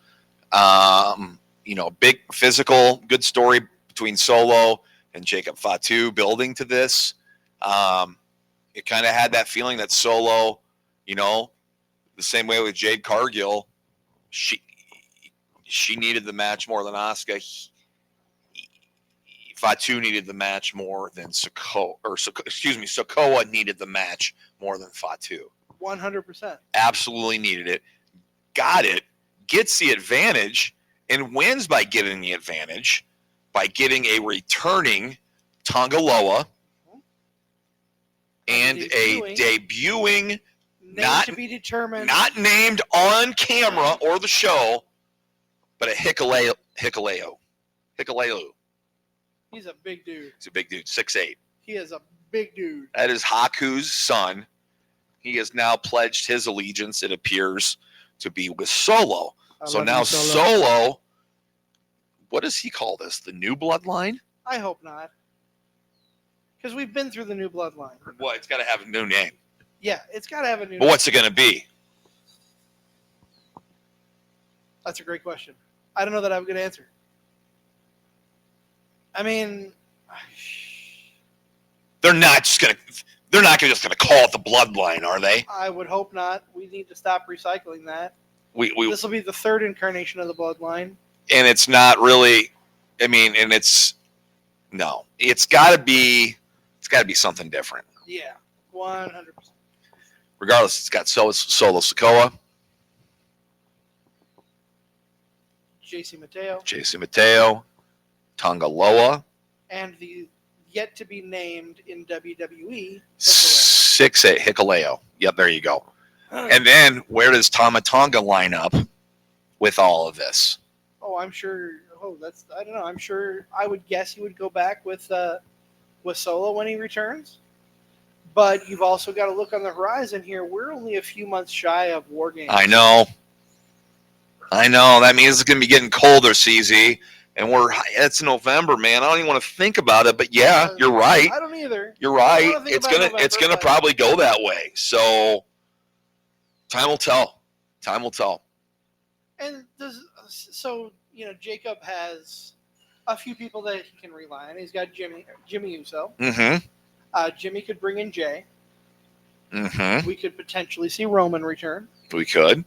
Big physical, good story between Solo and Jacob Fatu building to this. It kind of had that feeling that Solo, the same way with Jade Cargill, she needed the match more than Asuka. Fatu needed the match more than Sikoa needed the match more than Fatu. 100%. Absolutely needed it. Got it. Gets the advantage and wins by getting the advantage by getting a returning Tongaloa and a debuting Name to be determined. not named on camera or the show, but a Hikuleo. He's a big dude. He's a big dude, 6'8". He is a big dude. That is Haku's son. He has now pledged his allegiance, it appears, to be with Solo. So now Solo, what does he call this? The new bloodline? I hope not. Because we've been through the new bloodline. Well, it's got to have a new name. Yeah, it's got to have a new But name. what's it going to be? That's a great question. I don't know that I have a good answer. I mean, They're not just gonna call it the bloodline, are they? I would hope not. We need to stop recycling that. We This will be the third incarnation of the bloodline. And it's not really, it's got to be something different. Yeah, 100%. Regardless, it's got Solo Sikoa, JC Mateo, Tongaloa, and the yet to be named in WWE 6'8" Hikuleo. Yep, there you go. And then where does Tama Tonga line up with all of this? Oh, I'm sure. I don't know. I'm sure. I would guess he would go back with Solo when he returns. But you've also got to look on the horizon here. We're only a few months shy of War Games. I know. That means it's going to be getting colder, CZ. And it's November, man. I don't even want to think about it. But yeah, you're right. I don't either. You're right. It's gonna probably go that way. So time will tell. And Jacob has a few people that he can rely on. He's got Jimmy Uso. Mm-hmm. Jimmy could bring in Jay. Mm-hmm. We could potentially see Roman return. We could.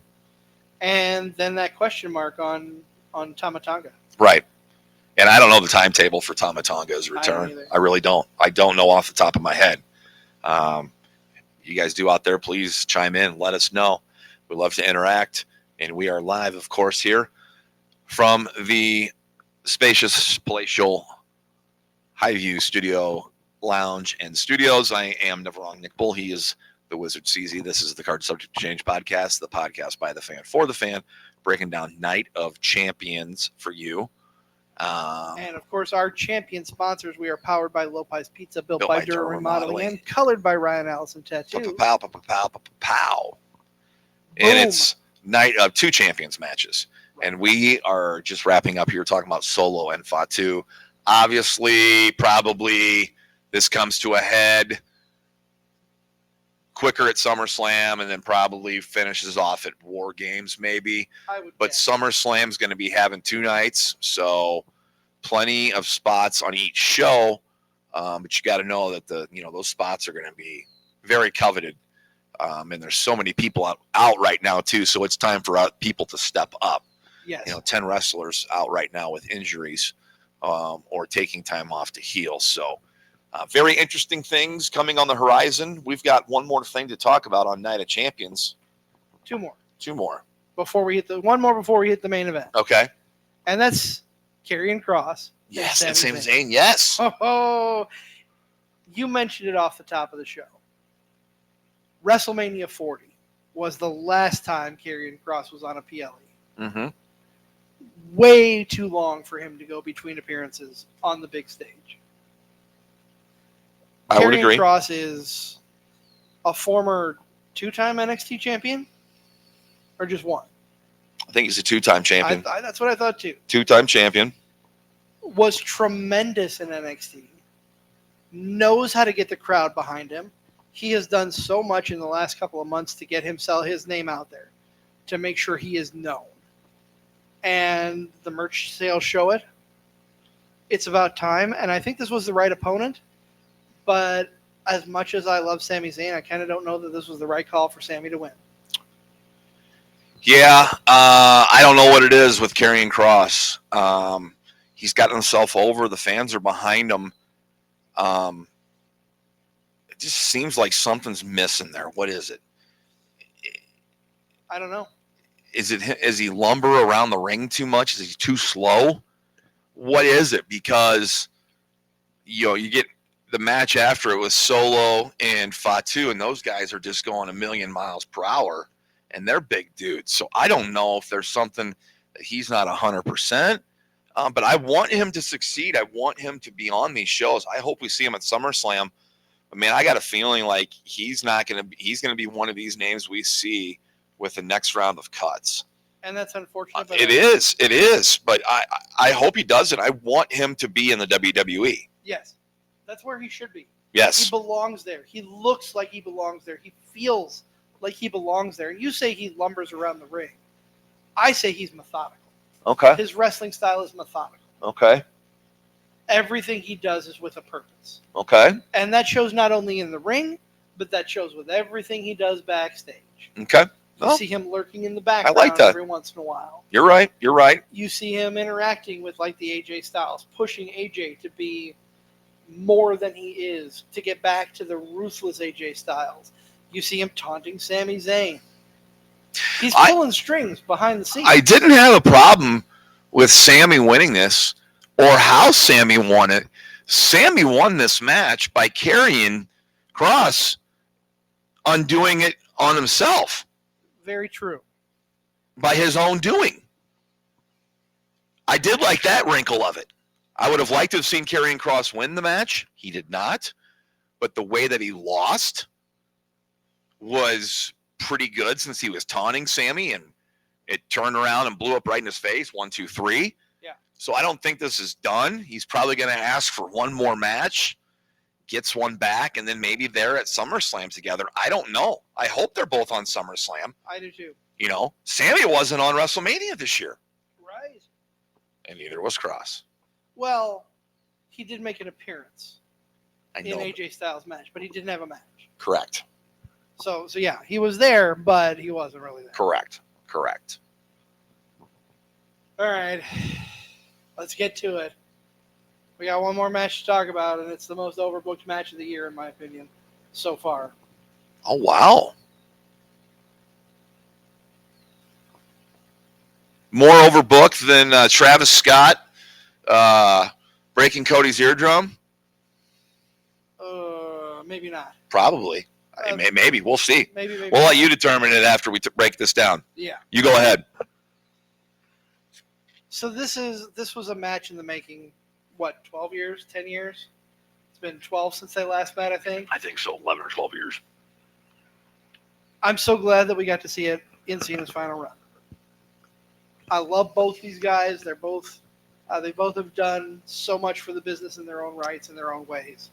And then that question mark on Tama Tonga. Right. And I don't know the timetable for Tama Tonga's return. I really don't. I don't know off the top of my head. You guys do out there, please chime in. Let us know. We love to interact. And we are live, of course, here from the spacious, palatial Highview Studio Lounge and Studios. I am Never Wrong Nick Bull. He is the Wizard CZ. This is the Card Subject to Change podcast, the podcast by the fan for the fan, breaking down Night of Champions for you. And of course, our champion sponsors. We are powered by Lopez Pizza, built by Dura Remodeling, and colored by Ryan Allison Tattoo. Pow. And it's night of 2 champions matches. And we are just wrapping up here talking about Solo and Fatu. Obviously, probably this comes to a head quicker at SummerSlam and then probably finishes off at War Games maybe. But SummerSlam's going to be having 2 nights, so plenty of spots on each show. But you got to know that those spots are going to be very coveted. And there's so many people out right now too, so it's time for people to step up. Yes. 10 wrestlers out right now with injuries or taking time off to heal. So very interesting things coming on the horizon. We've got one more thing to talk about on Night of Champions. 2 more. 2 more. One more before we hit the main event. Okay. And that's Karrion Kross. Yes, and Sami Zayn. Yes. Oh, you mentioned it off the top of the show. WrestleMania 40 was the last time Karrion Kross was on a PLE. Mm-hmm. Way too long for him to go between appearances on the big stage. I would agree. Karrion Kross is a former 2-time NXT champion, or just 1? I think he's a 2-time champion. That's what I thought too. 2-time champion. Was tremendous in NXT. Knows how to get the crowd behind him. He has done so much in the last couple of months to get his name out there, to make sure he is known. And the merch sales show it. It's about time, and I think this was the right opponent. But as much as I love Sami Zayn, I kind of don't know that this was the right call for Sami to win. Yeah, I don't know what it is with Karrion Kross. He's gotten himself over. The fans are behind him. It just seems like something's missing there. What is it? I don't know. Is he lumber around the ring too much? Is he too slow? What is it? Because you get the match after it was Solo and Fatu, and those guys are just going a million miles per hour, and they're big dudes. So I don't know if there's something that he's not 100%. But I want him to succeed. I want him to be on these shows. I hope we see him at SummerSlam. But man, I got a feeling like he's going to be one of these names we see with the next round of cuts. And that's unfortunate. It is. But I hope he does it. I want him to be in the WWE. Yes. That's where he should be. Yes. He belongs there. He looks like he belongs there. He feels like he belongs there. And you say he lumbers around the ring. I say he's methodical. Okay. His wrestling style is methodical. Okay. everything he does is with a purpose. Okay. And that shows not only in the ring, but that shows with everything he does backstage. Okay. You Oh, see him lurking in the background like that. every once in a while. You're right. You're right. You see him interacting with like the AJ Styles, pushing AJ to be more than he is, to get back to the ruthless AJ Styles. You see him taunting Sami Zayn. He's pulling strings behind the scenes. I didn't have a problem with Sammy winning this or how Sammy won it. Sammy won this match by carrying Cross, undoing it on himself. Very true. By his own doing. I did like that wrinkle of it. I would have liked to have seen Karrion Kross win the match. He did not. But the way that he lost was pretty good since he was taunting Sammy and it turned around and blew up right in his face. 1, 2, 3. Yeah. So I don't think this is done. He's probably going to ask for one more match, gets one back, and then maybe they're at SummerSlam together. I don't know. I hope they're both on SummerSlam. I do too. You know, Sammy wasn't on WrestleMania this year. Right. And neither was Cross. Well, he did make an appearance I in know. AJ Styles' match, but he didn't have a match. Correct. So yeah, he was there, but he wasn't really there. Correct. All right, let's get to it. We got one more match to talk about, and it's the most overbooked match of the year, in my opinion, so far. Oh, wow. More overbooked than Travis Scott breaking Cody's eardrum? Maybe not. Probably. Maybe. We'll see. Maybe. We'll let you determine it after we break this down. Yeah. You go ahead. So this was a match in the making, what, 12 years, 10 years? It's been 12 since they last met, I think. I think so, 11 or 12 years. I'm so glad that we got to see it in Cena's final run. I love both these guys. They both have done so much for the business in their own rights, in their own ways.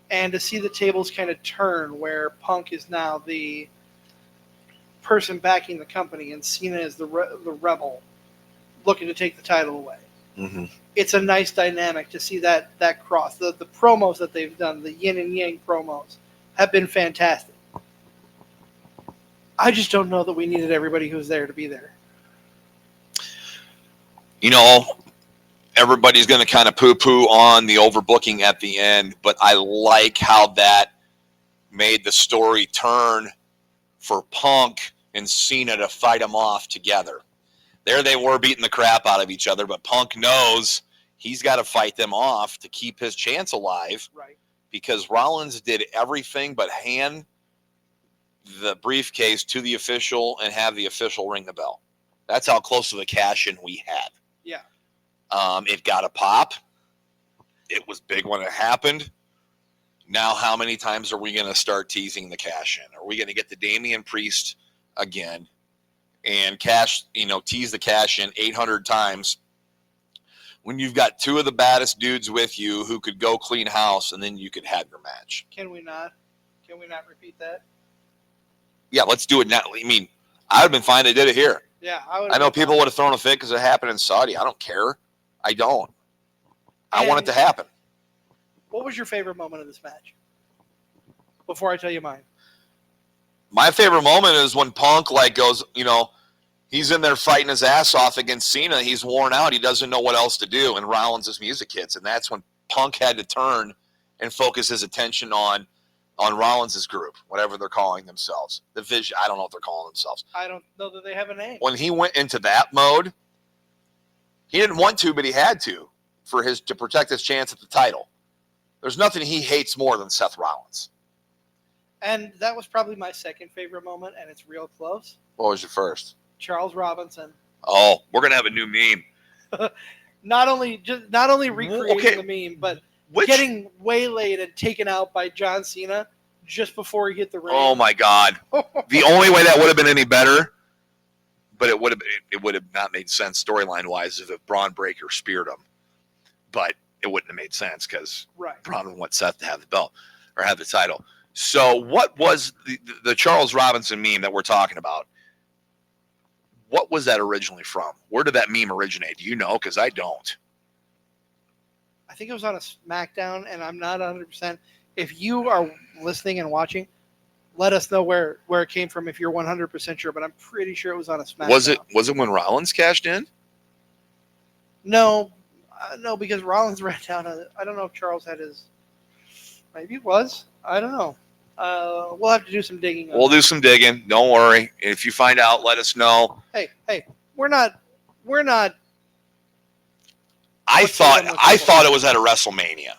And to see the tables kind of turn where Punk is now the person backing the company and Cena is the rebel looking to take the title away. Mm-hmm. It's a nice dynamic to see that cross. The promos that they've done, the yin and yang promos, have been fantastic. I just don't know that we needed everybody who was there to be there. You know, everybody's going to kind of poo-poo on the overbooking at the end, but I like how that made the story turn for Punk and Cena to fight them off together. There they were beating the crap out of each other, but Punk knows he's got to fight them off to keep his chance alive. Right. Because Rollins did everything but hand the briefcase to the official and have the official ring the bell. That's how close to the cash-in we had. Yeah. It got a pop. It was big when it happened. Now how many times are we going to start teasing the cash-in? Are we going to get the Damian Priest again and tease the cash-in 800 times when you've got two of the baddest dudes with you who could go clean house and then you could have your match? Can we not repeat that? Yeah, let's do it now. I mean, I would have been fine they did it here. Yeah, I know people would have thrown a fit because it happened in Saudi. I don't care. I don't. I want it to happen. What was your favorite moment of this match? Before I tell you mine. My favorite moment is when Punk goes, he's in there fighting his ass off against Cena. He's worn out. He doesn't know what else to do. And Rollins' music hits. And that's when Punk had to turn and focus his attention on Rollins' group, whatever they're calling themselves. The Vision. I don't know what they're calling themselves. I don't know that they have a name. When he went into that mode, he didn't want to, but he had to to protect his chance at the title. There's nothing he hates more than Seth Rollins. And that was probably my second favorite moment, and it's real close. What was your first? Charles Robinson. Oh, we're gonna have a new meme. Not only recreating the meme, but getting waylaid and taken out by John Cena just before he hit the ring. Oh my God! The only way that would have been any better, but it would have not made sense storyline wise if Braun Breaker speared him. But it wouldn't have made sense because Braun would want Seth to have the belt or have the title. So what was the Charles Robinson meme that we're talking about? What was that originally from? Where did that meme originate? Do you know? Because I don't. I think it was on a SmackDown, and I'm not 100%. If you are listening and watching, let us know where it came from if you're 100% sure, but I'm pretty sure it was on a SmackDown. Was it when Rollins cashed in? No, because Rollins ran down. I don't know if Charles had his. Maybe it was. I don't know. We'll have to do some digging. We'll do some digging. Don't worry. If you find out, let us know. Hey, we're not. I thought it was at a WrestleMania.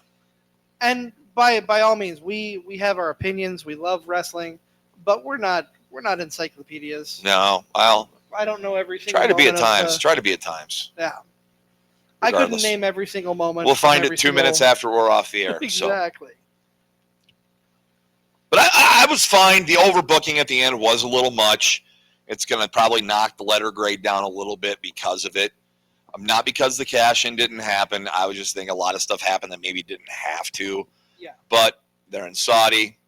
And by all means, we have our opinions. We love wrestling, but we're not encyclopedias. No, well, I don't know everything. Try to be at times. Yeah. Regardless. I couldn't name every single moment. We'll find it 2 minutes after we're off the air. Exactly. So. But I was fine. The overbooking at the end was a little much. It's going to probably knock the letter grade down a little bit because of it. Not because the cash-in didn't happen. I was just thinking a lot of stuff happened that maybe didn't have to. Yeah. But they're in Saudi,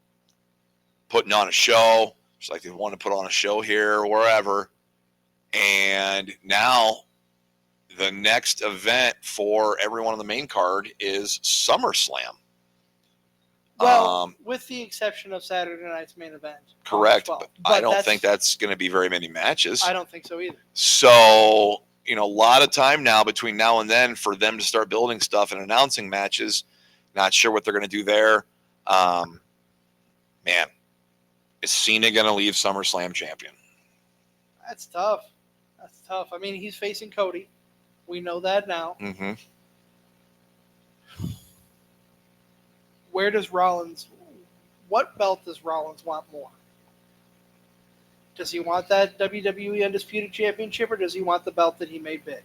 putting on a show. It's like they want to put on a show here or wherever. And now the next event for everyone on the main card is SummerSlam. Well, with the exception of Saturday night's main event. Correct. But I don't think that's going to be very many matches. I don't think so either. So, a lot of time now between now and then for them to start building stuff and announcing matches. Not sure what they're going to do there. Man, is Cena going to leave SummerSlam champion? That's tough. I mean, he's facing Cody. We know that now. Mm-hmm. What belt does Rollins want more? Does he want that WWE Undisputed Championship, or does he want the belt that he made big?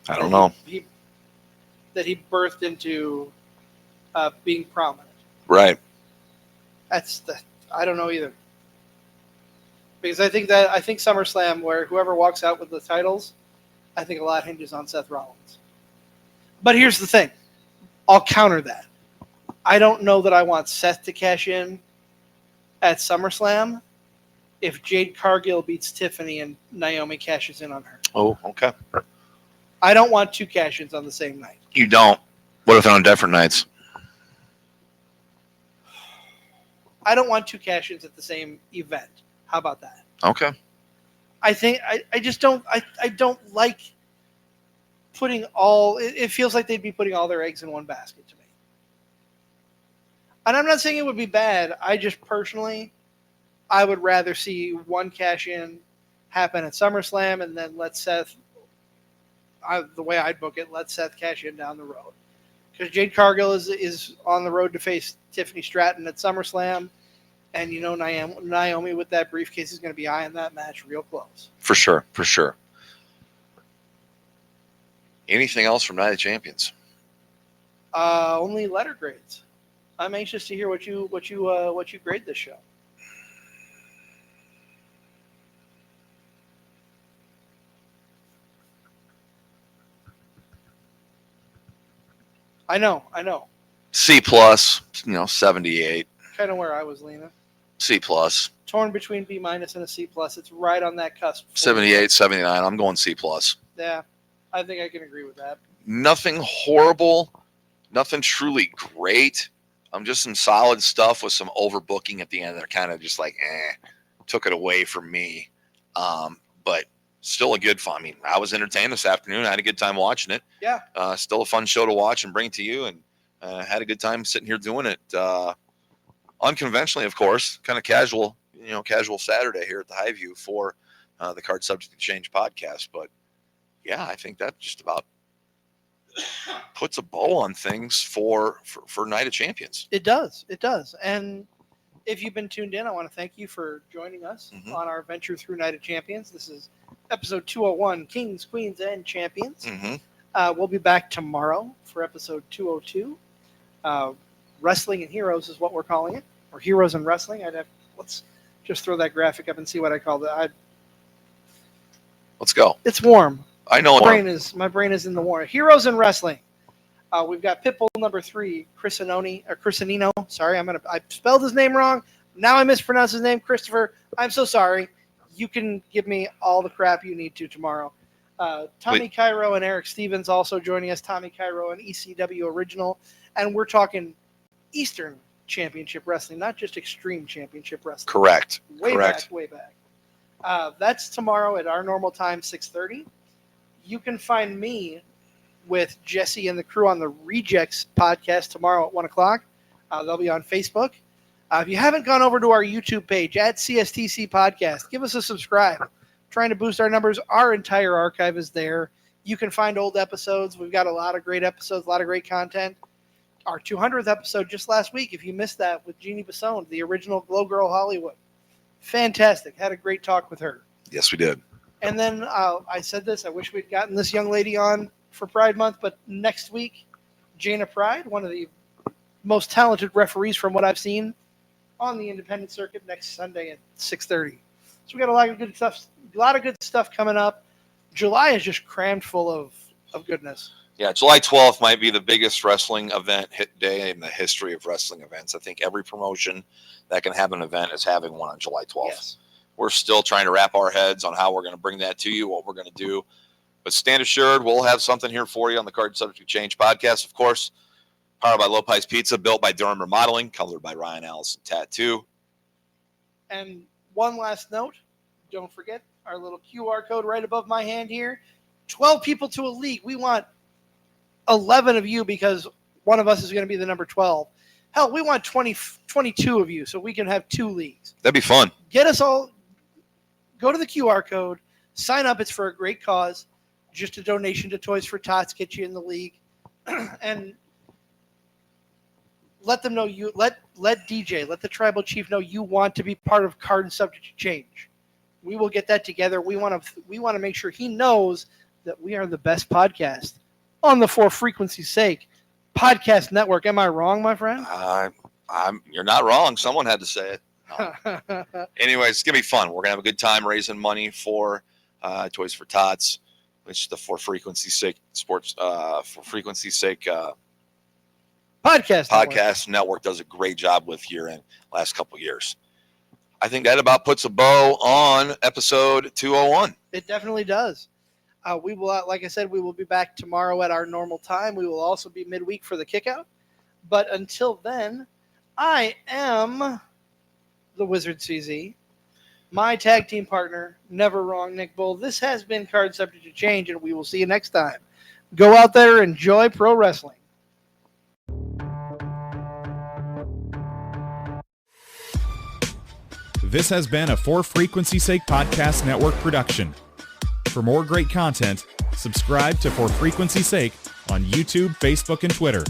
I don't know. That he birthed into being prominent. Right. I don't know either. Because I think SummerSlam, where whoever walks out with the titles, I think a lot hinges on Seth Rollins. But here's the thing. I'll counter that. I don't know that I want Seth to cash in at SummerSlam if Jade Cargill beats Tiffany and Naomi cashes in on her. Oh, okay. I don't want 2 cash-ins on the same night. You don't. What if they're on different nights? I don't want 2 cash-ins at the same event. How about that? Okay. I think I just don't I don't like putting all it feels like they'd be putting all their eggs in one basket to me. And I'm not saying it would be bad. I just personally I would rather see one cash in happen at SummerSlam and then let Seth the way I'd book it, let Seth cash in down the road. Because Jade Cargill is on the road to face Tiffany Stratton at SummerSlam. And Naomi with that briefcase is going to be eyeing that match real close. For sure. Anything else from Night of Champions? Only letter grades. I'm anxious to hear what you grade this show. I know. C plus, 78. Kind of where I was leaning. C plus. Torn between B minus and a C plus. It's right on that cusp. 78, 79. I'm going C plus. Yeah, I think I can agree with that. Nothing horrible. Nothing truly great. Just some solid stuff with some overbooking at the end. They're kind of just like, took it away from me. But still a good fun. I mean, I was entertained this afternoon. I had a good time watching it. Yeah. Still a fun show to watch and bring to you. And had a good time sitting here doing it. Unconventionally, of course, kind of casual Saturday here at the Highview for the Card Subject to Change podcast. But yeah, I think that just about puts a bow on things for Night of Champions. It does. And if you've been tuned in, I want to thank you for joining us on our venture through Night of Champions. This is episode 201, Kings, Queens, and Champions. We'll be back tomorrow for episode 202. Wrestling and Heroes is what we're calling it, or Heroes and Wrestling. Let's just throw that graphic up and see what I called it. Let's go. It's warm. I know. My brain is in the warm. Heroes and Wrestling. We've got Pitbull number 3, Chris Anino. Sorry, I spelled his name wrong. Now I mispronounced his name, Christopher. I'm so sorry. You can give me all the crap you need to tomorrow. Tommy Cairo and Eric Stevens also joining us. Tommy Cairo, an ECW original. And we're talking Eastern Championship Wrestling, not just Extreme Championship Wrestling. Correct. Way back. That's tomorrow at our normal time, 6:30. You can find me with Jesse and the crew on the Rejects podcast tomorrow at 1 o'clock. They'll be on Facebook. If you haven't gone over to our YouTube page at CSTC Podcast, give us a subscribe. Trying to boost our numbers. Our entire archive is there. You can find old episodes. We've got a lot of great episodes, a lot of great content. Our 200th episode just last week, if you missed that, with Jeannie Basone, the original Glow Girl Hollywood. Fantastic. Had a great talk with her. Yes, we did. And then I said this. I wish we'd gotten this young lady on for Pride Month, but next week, Jana Pride, one of the most talented referees from what I've seen on the independent circuit, next Sunday at 6:30. So we got a lot of good stuff coming up. July is just crammed full of goodness. Yeah, July 12th might be the biggest wrestling event hit day in the history of wrestling events. I think every promotion that can have an event is having one on July 12th. Yes. We're still trying to wrap our heads on how we're going to bring that to you, what we're going to do. But stand assured, we'll have something here for you on the Card Subject to Change podcast, of course. Powered by Lopez Pizza, built by Durham Remodeling, colored by Ryan Allison Tattoo. And one last note, don't forget our little QR code right above my hand here. 12 people to a league. We want 11 of you because one of us is going to be the number 12. Hell, we want 22 of you so we can have 2 leagues. That'd be fun. Get us all, go to the QR code, sign up. It's for a great cause. Just a donation to Toys for Tots, get you in the league. And let them know let DJ, let the tribal chief know you want to be part of Card Subject to Change. We will get that together. We want to make sure he knows that we are the best podcast on the For Frequency's Sake podcast network. Am I wrong, my friend? You're not wrong. Someone had to say it. No. Anyways, it's gonna be fun. We're gonna have a good time raising money for Toys for Tots, which the For Frequency's Sake sports For Frequency's Sake podcast network does a great job with here in the last couple of years. I think that about puts a bow on episode 201. It definitely does. We will, like I said, we will be back tomorrow at our normal time. We will also be midweek for the kickout. But until then, I am the Wizard CZ, my tag team partner, Never Wrong Nick Bull. This has been Card Subject to Change, and we will see you next time. Go out there and enjoy pro wrestling. This has been a For Frequency's Sake Podcast Network production. For more great content, subscribe to For Frequency's Sake on YouTube, Facebook, and Twitter.